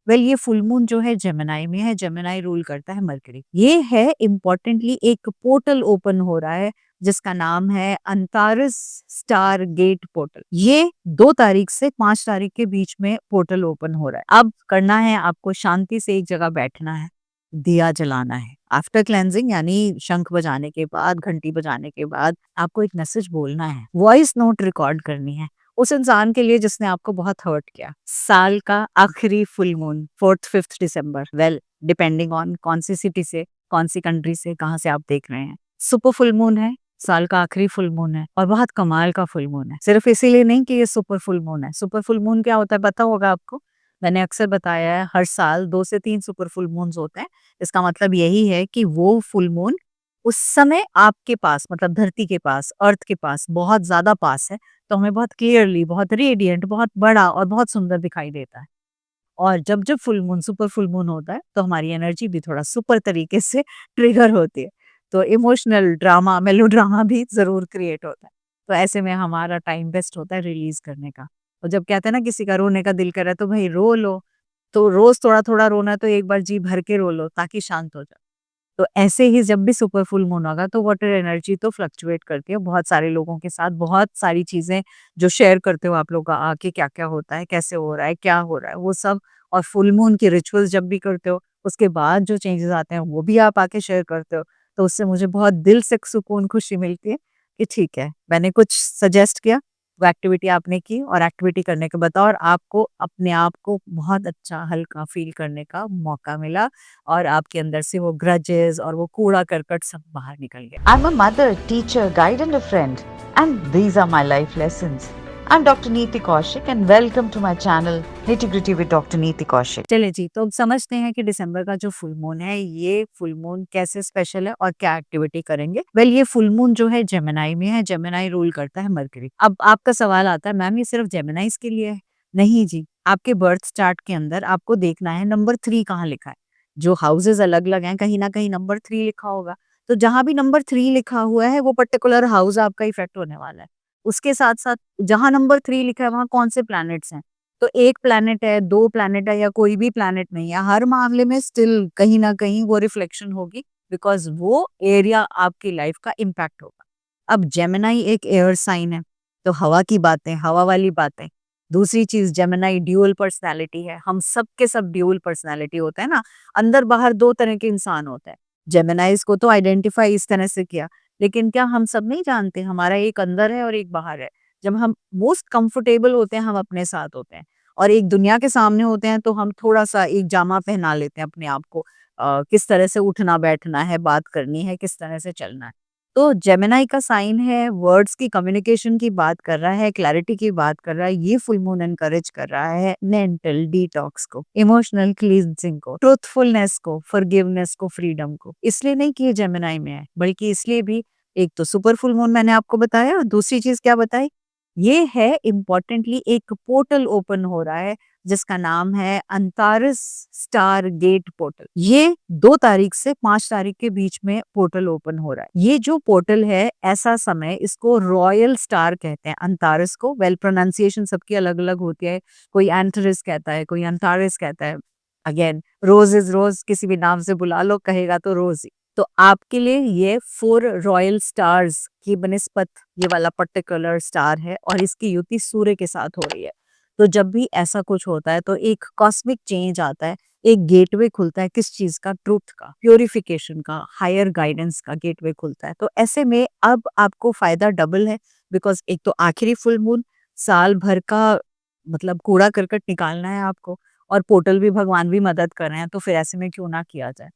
Well ये full moon जो है जेमिनी में है, जेमिनी रूल करता है मरकरी। ये है इम्पोर्टेंटली एक पोर्टल ओपन हो रहा है जिसका नाम है अंतारस स्टार गेट पोर्टल। ये 2 तारीख से 5 तारीख के बीच में पोर्टल ओपन हो रहा है। अब करना है आपको, शांति से एक जगह बैठना है, दिया जलाना है। आफ्टर क्लेंजिंग यानी शंख बजाने के बाद, घंटी बजाने के बाद आपको एक मैसेज बोलना है, वॉइस नोट रिकॉर्ड करनी है उस इंसान के लिए जिसने आपको बहुत हर्ट किया। साल का आखिरी full moon 4th-5th December, well depending on कौन सी सिटी से, कौन सी कंट्री से, कहाँ से आप देख रहे हैं। सुपर फुल मून है, साल का आखिरी फुल मून है और बहुत कमाल का फुल मून है। सिर्फ इसीलिए नहीं कि ये सुपर फुल मून है। सुपर फुल मून क्या होता है पता होगा आपको, मैंने अक्सर बताया है, हर साल 2 से 3 सुपर फुल मून्स होते हैं। इसका मतलब यही है कि वो फुल मून उस समय आपके पास, मतलब धरती के पास, अर्थ के पास बहुत ज्यादा पास है, तो हमें बहुत क्लियरली, बहुत रेडिएंट, बहुत बड़ा और बहुत सुंदर दिखाई देता है। और जब जब full moon, super full moon होता है तो हमारी एनर्जी भी थोड़ा सुपर तरीके से ट्रिगर होती है, तो इमोशनल ड्रामा, मेलोड्रामा भी जरूर क्रिएट होता है। तो ऐसे में हमारा टाइम बेस्ट होता है रिलीज करने का। और जब कहते हैं ना किसी का रोने का दिल करे तो भाई रो लो, तो रोज थोड़ा थोड़ा रोना है तो एक बार जी भर के रो लो ताकि शांत हो जाए। तो ऐसे ही जब भी सुपर फुल मून होगा तो वाटर एनर्जी तो फ्लक्चुएट करती है बहुत सारे लोगों के साथ, बहुत सारी चीजें जो शेयर करते हो आप लोग आके, क्या क्या होता है, कैसे हो रहा है, क्या हो रहा है, वो सब। और फुल मून के रिचुअल्स जब भी करते हो उसके बाद जो चेंजेस आते हैं वो भी आप आके शेयर करते हो, तो उससे मुझे बहुत दिल से सुकून, खुशी मिलती है कि ठीक है, मैंने कुछ सजेस्ट किया, वो एक्टिविटी आपने की और एक्टिविटी करने के बाद और आपको अपने आप को बहुत अच्छा हल्का फील करने का मौका मिला और आपके अंदर से वो ग्रजेस और वो कूड़ा करकट सब बाहर निकल गया। I'm a mother, teacher, guide, and a friend, and these are my life lessons. I'm Dr. Neeti Kaushik, and welcome to my channel Nitty Gritty with Dr. Neeti Kaushik. चले जी, तो अब समझते हैं कि दिसंबर का जो फुल मून है, ये फुल मून कैसे स्पेशल है और क्या एक्टिविटी करेंगे। वेल ये फुल मून जो है जेमिनी में है, जेमिनी रूल करता है मरकरी। अब आपका सवाल आता है मैम ये सिर्फ जेमिनाइज के लिए है? नहीं जी, आपके बर्थ चार्ट के अंदर आपको देखना है नंबर 3 कहाँ लिखा है। जो हाउसेज अलग अलग हैं, कहीं ना कहीं नंबर 3 लिखा होगा, तो जहां भी नंबर 3 लिखा हुआ है वो पर्टिकुलर हाउस आपका इफेक्ट होने वाला है। उसके साथ साथ जहां नंबर 3 लिखा है वहां कौन से प्लैनेट्स हैं, तो 1 प्लैनेट है, 2 प्लैनेट है या कोई भी प्लैनेट नहीं है, हर मामले में स्टिल कहीं न कहीं वो रिफ्लेक्शन होगी, बिकॉज़ वो एरिया आपकी लाइफ का इम्पैक्ट होगा। अब जेमिनी एक एयर साइन है, तो हवा की बातें, हवा वाली बातें। दूसरी चीज़, जेमिनी ड्यूअल पर्सनैलिटी है, हम सब के सब ड्यूअल पर्सनैलिटी होते हैं ना, अंदर-बाहर 2 तरह के इंसान होते हैं। जेमिनीज़ को तो आइडेंटिफ़ाई इस तरह से किया, लेकिन क्या हम सब नहीं जानते हमारा एक अंदर है और एक बाहर है। जब हम मोस्ट कंफर्टेबल होते हैं, हम अपने साथ होते हैं और एक दुनिया के सामने होते हैं तो हम थोड़ा-सा एक जामा पहना लेते हैं अपने आप को, किस तरह से उठना-बैठना है, बात करनी है, किस तरह से चलना है। तो जेमिनी का साइन है, वर्ड्स की कम्युनिकेशन की बात कर रहा है, क्लैरिटी की बात कर रहा है। ये फुल मून एनकरेज कर रहा है मेंटल डिटॉक्स को, इमोशनल क्लींजिंग को, ट्रूथफुलनेस को, फॉरगिवनेस को, फ्रीडम को। इसलिए नहीं कि ये जेमिनी में है, बल्कि इसलिए भी, एक तो सुपर फुल मून मैंने आपको बताया और दूसरी चीज़ क्या बताई? ये है इम्पोर्टेंटली एक पोर्टल ओपन हो रहा है जिसका नाम है अंतारस स्टार गेट पोर्टल। ये 2 तारीख से 5 तारीख के बीच में पोर्टल ओपन हो रहा है। ये जो पोर्टल है, ऐसा समय, इसको रॉयल स्टार कहते हैं अंतारस को। वेल प्रोनाउंसिएशन सबकी अलग अलग होती है, कोई एंथरिस कहता है, कोई अंतारस कहता है। अगेन रोज इज रोज, किसी भी नाम से बुला लो, कहेगा तो रोज ही। तो आपके लिए ये 4 रॉयल स्टार्स की बनिस्पत ये वाला पर्टिकुलर स्टार है और इसकी युति सूर्य के साथ हो रही है। तो जब भी ऐसा कुछ होता है तो एक कॉस्मिक चेंज आता है, एक गेटवे खुलता है, किस चीज का? ट्रूथ का, प्योरिफिकेशन का, हायर गाइडेंस का गेटवे खुलता है। तो ऐसे में अब आपको फायदा डबल है, बिकॉज एक तो आखिरी फुल मून, साल भर का मतलब कूड़ा करकट निकालना है आपको, और पोर्टल भी भगवान भी मदद कर रहे हैं, तो फिर ऐसे में क्यों ना किया जाए।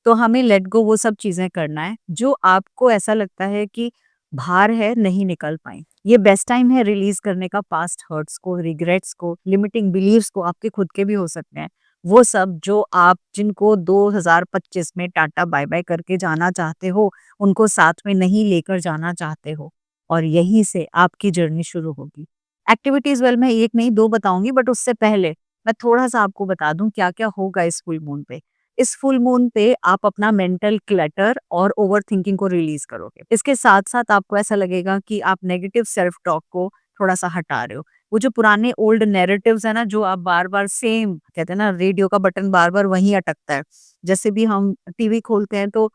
तो हमें लेट गो वो सब चीजें करना है जो आपको ऐसा लगता है कि भार है, नहीं निकल पाई। ये बेस्ट टाइम है रिलीज करने का, पास्ट हर्ट्स को, रिग्रेट्स को, लिमिटिंग बिलीव्स को, आपके खुद के भी हो सकते हैं, वो सब जो आप, जिनको 2025 में टाटा बाय बाय करके जाना चाहते हो, उनको साथ में नहीं लेकर जाना चाहते हो, और यहीं से आपकी जर्नी शुरू होगी। एक्टिविटीज वेल मैं एक नहीं 2 बताऊंगी, बट उससे पहले मैं थोड़ा सा आपको बता दूं क्या क्या होगा इस फुल मून पे। इस फुल मून पे आप अपना मेंटल क्लटर और ओवर थिंकिंग को रिलीज करोगे। इसके साथ साथ आपको ऐसा लगेगा कि आप नेगेटिव सेल्फ टॉक को थोड़ा सा हटा रहे हो। वो जो पुराने ओल्ड नैरेटिव्स है ना, जो आप बार बार सेम कहते हैं ना, रेडियो का बटन बार बार वहीं अटकता है। जैसे भी हम टीवी खोलते हैं तो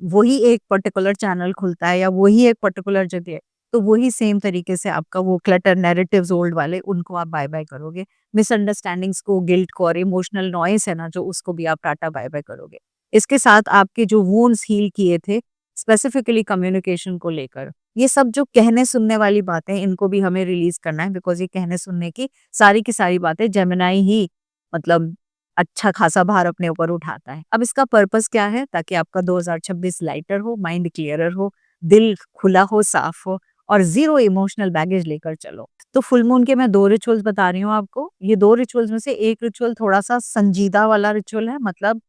वही एक पर्टिकुलर चैनल खुलता है या वही एक पर्टिकुलर जगह है, तो वही सेम तरीके से आपका वो क्लटर नैरेटिव्स ओल्ड वाले, उनको आप बाय बाय करोगे। मिसअंडरस्टैंडिंग्स को, गिल्ट को और इमोशनल नॉइस है ना जो, उसको भी आप टाटा बाय बाय करोगे। इसके साथ आपके जो वुंड्स हील किए थे स्पेसिफिकली कम्युनिकेशन को लेकर, ये सब जो कहने सुनने वाली बातें, इनको भी हमें रिलीज करना है, बिकॉज ये कहने सुनने की सारी बातें जेमिनाई ही मतलब अच्छा खासा भार अपने ऊपर उठाता है। अब इसका पर्पस क्या है? ताकि आपका 2026 लाइटर हो, माइंड क्लियरर हो, दिल खुला हो, साफ हो और जीरो इमोशनल बैगेज लेकर चलो। तो फुल मून के मैं 2 रिचुअल्स बता रही हूँ आपको। ये 2 रिचुअल्स में से एक रिचुअल थोड़ा-सा संजीदा वाला रिचुअल है, मतलब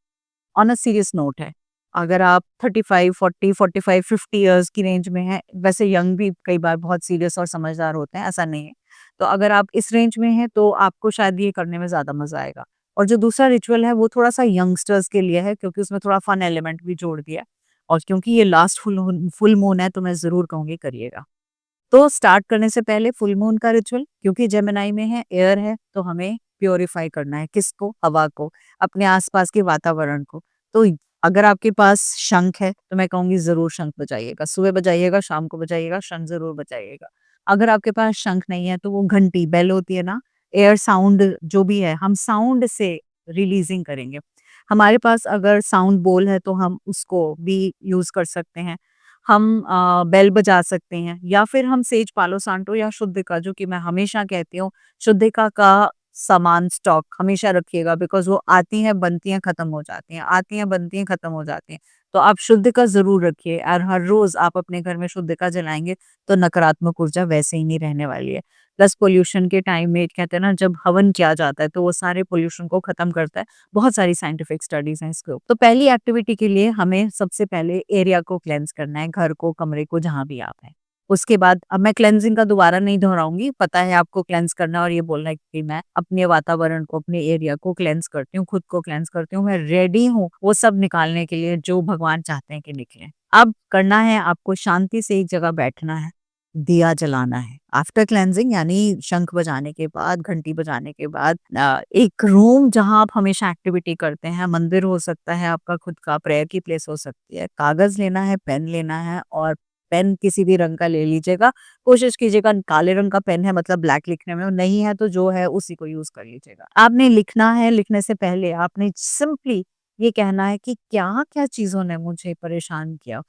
ऑन अ सीरियस नोट है। अगर आप 35, 40, 45, 50 इयर्स की रेंज में हैं, वैसे यंग भी कई बार बहुत सीरियस और समझदार होते हैं, ऐसा नहीं है। तो अगर आप इस रेंज में हैं, तो आपको शायद ये करने में ज़्यादा मज़ा आएगा। और जो दूसरा रिचुअल है, वो थोड़ा-सा यंगस्टर्स के लिए है, क्योंकि उसमें थोड़ा फन एलिमेंट भी जोड़ दिया है। और क्योंकि ये लास्ट फुल मून है, तो मैं ज़रूर कहूँगी करिएगा। तो स्टार्ट करने से पहले फुल मून का रिचुअल, क्योंकि जेमिनी में है, एयर है, तो हमें प्यूरिफाई करना है किसको? हवा को, अपने आसपास के वातावरण को। तो अगर आपके पास शंख है, तो मैं कहूँगी ज़रूर शंख बजाइएगा। सुबह बजाइएगा, शाम को बजाइएगा, शंख ज़रूर बजाइएगा। अगर आपके पास शंख नहीं है, तो वो घंटी, बेल होती है ना, एयर साउंड जो भी है, हम साउंड से रिलीज़िंग करेंगे। हमारे पास अगर साउंड बोल है, तो हम उसको भी यूज़ कर सकते हैं। हम बेल बजा सकते हैं, या फिर हम सेज पालो सांटो या शुद्धिका, जो कि मैं हमेशा कहती हूँ, शुद्धिका का सामान स्टॉक हमेशा रखिएगा, बिकॉज़ वो आती हैं, बनती हैं, खत्म हो जाती हैं, आती हैं, बनती हैं, खत्म हो जाती हैं। तो आप शुद्धिका ज़रूर रखिए, और हर रोज़ आप अपने घर में शुद्धिका जलाएँगे, तो नकारात्मक ऊर्जा वैसे ही नहीं रहने वाली है। प्लस पॉल्यूशन के टाइम में कहते हैं ना, जब हवन किया जाता है, तो वो सारे पॉल्यूशन को खत्म करता है। बहुत सारी साइंटिफिक स्टडीज़ हैं इसके ऊपर। तो पहली एक्टिविटी के लिए हमें सबसे पहले एरिया को क्लेंज़ करना है, घर को, कमरे को, जहाँ भी आप हैं। उसके बाद, अब मैं क्लेंजिंग का दोबारा नहीं दोहराऊँगी, पता है आपको क्लेंज़ करना है, और ये बोलना है कि मैं अपने वातावरण को, अपने एरिया को क्लेंज़ करती हूँ, खुद को क्लेंज़ करती हूँ, मैं रेडी हूँ वो सब निकालने के लिए जो भगवान चाहते हैं कि निकले। अब करना है आपको, शांति से एक जगह बैठना है, दिया जलाना है। आफ्टर क्लेंजिंग, यानी शंख बजाने के बाद, घंटी बजाने के बाद, एक रूम जहाँ आप हमेशा एक्टिविटी करते हैं, मंदिर हो सकता है, आपका खुद का प्रेयर की प्लेस हो सकती है। कागज़ लेना है, पेन लेना है, और पेन किसी भी रंग का ले लीजिएगा। कोशिश कीजिएगा काले रंग का पेन है, मतलब ब्लैक लिखने में, नहीं है तो जो है उसी को यूज़ कर लीजिएगा। आपने लिखना है, लिखने से पहले आपने सिंपली ये कहना है कि क्या-क्या चीज़ों ने मुझे परेशान किया।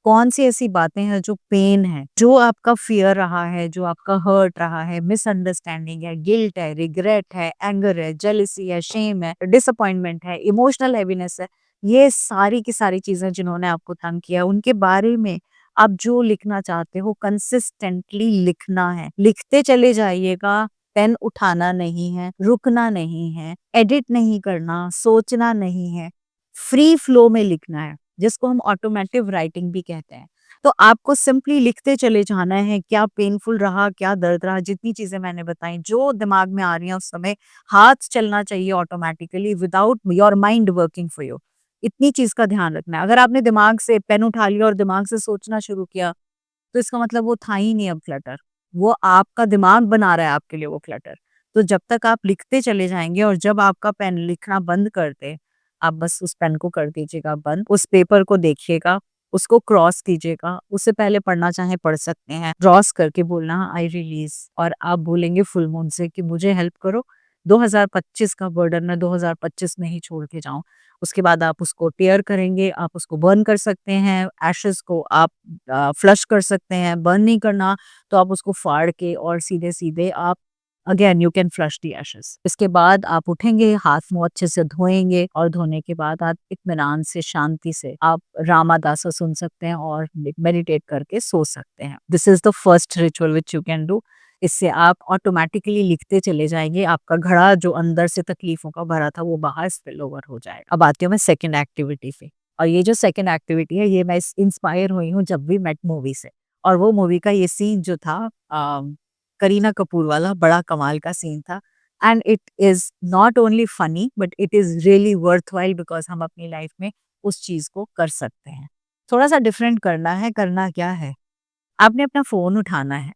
कौन-सी ऐसी बातें हैं जो पेन है, जो आपका फ़ियर रहा है, जो आपका हर्ट रहा है, मिसअंडरस्टैंडिंग है, गिल्ट है, रिग्रेट है, एंगर है, जेलसी है, शेम है, डिसअपॉइंटमेंट है, इमोशनल हेवीनेस है। ये सारी की सारी चीज़ें जिन्होंने आपको तंग किया, उनके बारे में आप जो लिखना चाहते हो, कंसिस्टेंटली लिखना है। लिखते चले जाइएगा, पेन उठाना नहीं है, रुकना नहीं है, एडिट नहीं करना, सोचना नहीं है, फ्री फ्लो में लिखना है, जिसको हम ऑटोमेटिव राइटिंग भी कहते हैं। तो आपको सिंपली लिखते चले जाना है, क्या पेनफुल रहा, क्या दर्द रहा, जितनी चीज़ें मैंने बताई, जो दिमाग में आ रही हैं उस समय, हाथ चलना चाहिए automatically without your mind working for you. इतनी चीज़ का ध्यान रखना है। अगर आपने दिमाग से पेन उठा लिया और दिमाग से सोचना शुरू किया, तो इसका मतलब वो था ही नहीं अब क्लटर। वो आपका दिमाग बना रहा है आपके लिए वो क्लटर। तो जब तक आप लिखते चले जाएँगे, और जब आपका पेन लिखना बंद कर दे, आप बस उस पेन को कर दीजिएगा बंद, उस पेपर को देखिएगा, उसको क्रॉस कीजिएगा, उससे पहले पढ़ना चाहें पढ़ सकते हैं। क्रॉस करके बोलना आई रिलीज़, और आप बोलेंगे फुल मून से कि मुझे हेल्प करो, 2025 का बर्डन मैं 2025 में ही छोड़ के जाऊँ। उसके बाद आप उसको टेयर करेंगे, आप उसको बर्न कर सकते हैं, एशेज़ को आप फ्लश कर सकते हैं, बर्न नहीं करना तो आप उसको फाड़ के और सीधे-सीधे आप again you can flush the ashes. इसके बाद आप उठेंगे, हाथ-मुँह अच्छे से धोएँगे, और धोने के बाद आप इत्मीनान से, शांति से आप रामादासा सुन सकते हैं और मेडिटेट करके सो सकते हैं। This is the first ritual which you can do. इससे आप ऑटोमैटिकली लिखते चले जाएँगे, आपका घड़ा जो अंदर से तकलीफ़ों का भरा था, वो बाहर स्पिल ओवर हो जाएगा। अब आती हूँ मैं सेकंड एक्टिविटी पे, और ये जो सेकंड एक्टिविटी है, ये मैं इंस्पायर हुई हूँ जब वी मेट मूवी से, और वो मूवी का ये सीन जो था करीना कपूर वाला, बड़ा कमाल का सीन था, and it is not only funny but it is really worthwhile, because हम अपनी लाइफ़ में उस चीज़ को कर सकते हैं। थोड़ा-सा डिफरेंट करना है, करना क्या है? आपने अपना फ़ोन उठाना है,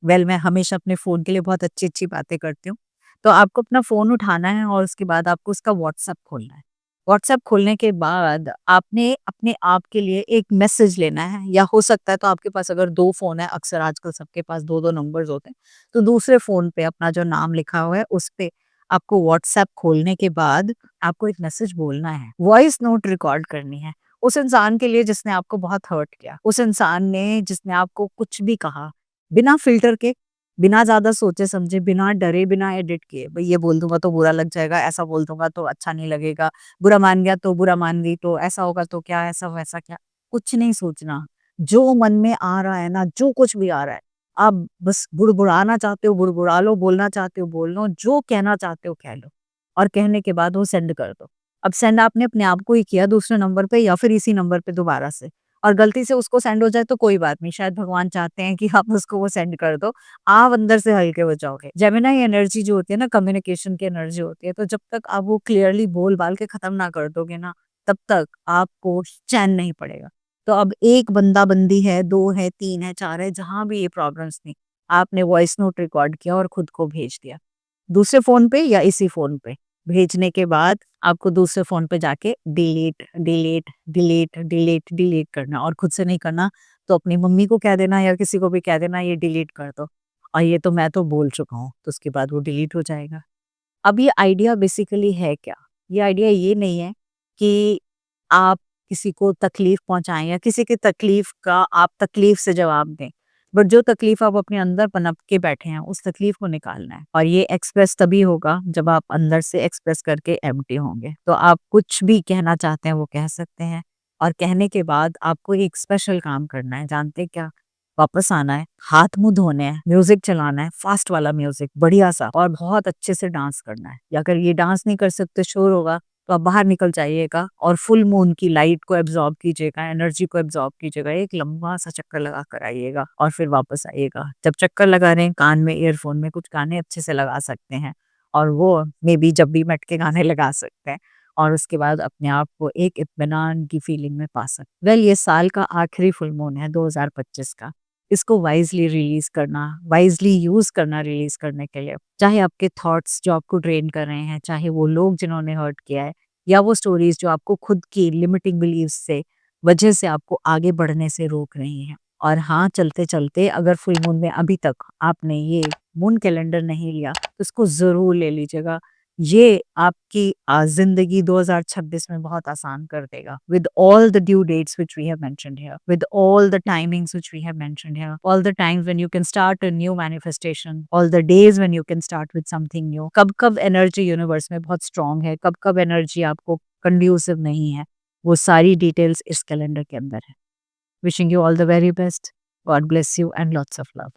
वेल मैं हमेशा अपने फ़ोन के लिए बहुत अच्छी-अच्छी बातें करती हूँ। तो आपको अपना फ़ोन उठाना है और उसके बाद आपको उसका व्हाट्सएप खोलना है। व्हाट्सएप खोलने के बाद आपने अपने आप के लिए एक मैसेज लेना है, या हो सकता है तो आपके पास अगर 2 फ़ोन है, अक्सर आजकल सबके पास 2-2 नंबर्स होते हैं, तो दूसरे फ़ोन पे अपना जो नाम लिखा हुआ है उस पे आपको व्हाट्सएप खोलने के बाद आपको एक मैसेज बोलना है। वॉइस नोट रिकॉर्ड करनी है। उस इंसान के लिए जिसने आपको बहुत हर्ट किया, उस इंसान ने जिसने आपको कुछ भी कहा, बिना फ़िल्टर के, बिना ज़्यादा सोचे-समझे, बिना डरे, बिना एडिट किए, भई ये बोल दूँगा तो बुरा लग जाएगा, ऐसा बोल दूँगा तो अच्छा नहीं लगेगा, बुरा मान गया तो बुरा मान गई तो ऐसा होगा तो क्या, ऐसा वैसा क्या, कुछ नहीं सोचना। जो मन में आ रहा है ना, जो कुछ भी आ रहा है, आप बस बुड़बुड़ाना चाहते हो बुड़बुड़ा लो, बोलना चाहते हो बोल लो, जो कहना चाहते हो कह लो और कहने के बाद वो सेंड कर दो। अब सेंड आपने अपने आप को ही किया दूसरे नंबर पे या फिर इसी नंबर पे दोबारा से, और गलती से उसको सेंड हो जाए तो कोई बात नहीं, शायद भगवान चाहते हैं कि आप उसको वो सेंड कर दो, आप अंदर से हल्के हो जाओगे। जेमिनी एनर्जी जो होती है ना, कम्युनिकेशन की एनर्जी होती है, तो जब तक आप वो क्लियरली बोल-बाल के खत्म ना कर दोगे ना, तब तक आपको चैन नहीं पड़ेगा। तो अब एक बंदा-बंदी है, 2 है, 3 है, 4 है, जहाँ भी ये प्रॉब्लम्स थी, आपने वॉइस नोट रिकॉर्ड किया और खुद को भेज दिया। दूसरे फ़ोन पे या इसी फ़ोन पे। भेजने के बाद आपको दूसरे फ़ोन पे जाके delete, delete, delete, delete, delete करना, और खुद से नहीं करना तो अपनी मम्मी को कह देना या किसी को भी कह देना ये डिलीट कर दो। और ये तो मैं तो बोल चुका हूँ, तो उसके बाद वो डिलीट हो जाएगा। अब ये आइडिया बेसिकली है क्या? ये आइडिया ये नहीं है कि आप किसी को तकलीफ पहुँचाएँ या किसी की तकलीफ का आप तकलीफ से जवाब दें। बट जो तकलीफ आप अपने अंदर पनप के बैठे हैं, उस तकलीफ को निकालना है, और ये एक्सप्रेस तभी होगा जब आप अंदर से एक्सप्रेस करके एम्प्टी होंगे। तो आप कुछ भी कहना चाहते हैं वो कह सकते हैं, और कहने के बाद आपको एक स्पेशल काम करना है, जानते हैं क्या? वापस आना है, हाथ-मुँह धोने हैं, म्यूज़िक चलाना है, फ़ास्ट वाला म्यूज़िक बढ़िया-सा, और बहुत अच्छे से डांस करना है। या अगर ये डांस नहीं कर सकते, शोर होगा, तो आप बाहर निकल जाइएगा और फुल मून की लाइट को एब्ज़ॉर्ब कीजिएगा, एनर्जी को एब्ज़ॉर्ब कीजिएगा, एक लंबा-सा चक्कर लगा कर आइएगा और फिर वापस आइएगा। जब चक्कर लगा रहे हैं, कान में, ईयरफ़ोन में कुछ गाने अच्छे से लगा सकते हैं, और वो मेबी जब भी मट के गाने लगा सकते हैं, और उसके बाद अपने आप को एक इत्मीनान की फीलिंग में पा सकते हैं। वेल ये साल का आखिरी फुल मून है 2025 का। इसको वाइज़ली रिलीज़ करना, वाइज़ली यूज़ करना रिलीज़ करने के लिए, चाहे आपके थॉट्स जो आपको ड्रेन कर रहे हैं, चाहे वो लोग जिन्होंने हर्ट किया है, या वो स्टोरीज़ जो आपको खुद की लिमिटिंग बिलीव्स से वजह से आपको आगे बढ़ने से रोक रही हैं। और हाँ, चलते-चलते अगर फुल मून में अभी तक आपने ये मून कैलेंडर नहीं लिया, तो इसको ज़रूर ले लीजिएगा। ये आपकी ज़िंदगी 2026 में बहुत आसान कर देगा। With all the due dates which we have mentioned here, with all the timings which we have mentioned here, all the times when you can start a new manifestation, all the days when you can start with something new. कब-कब energy universe में बहुत strong है, कब-कब energy आपको conducive नहीं है, वो सारी details इस कैलेंडर के अंदर है। Wishing you all the very best. God bless you and lots of love.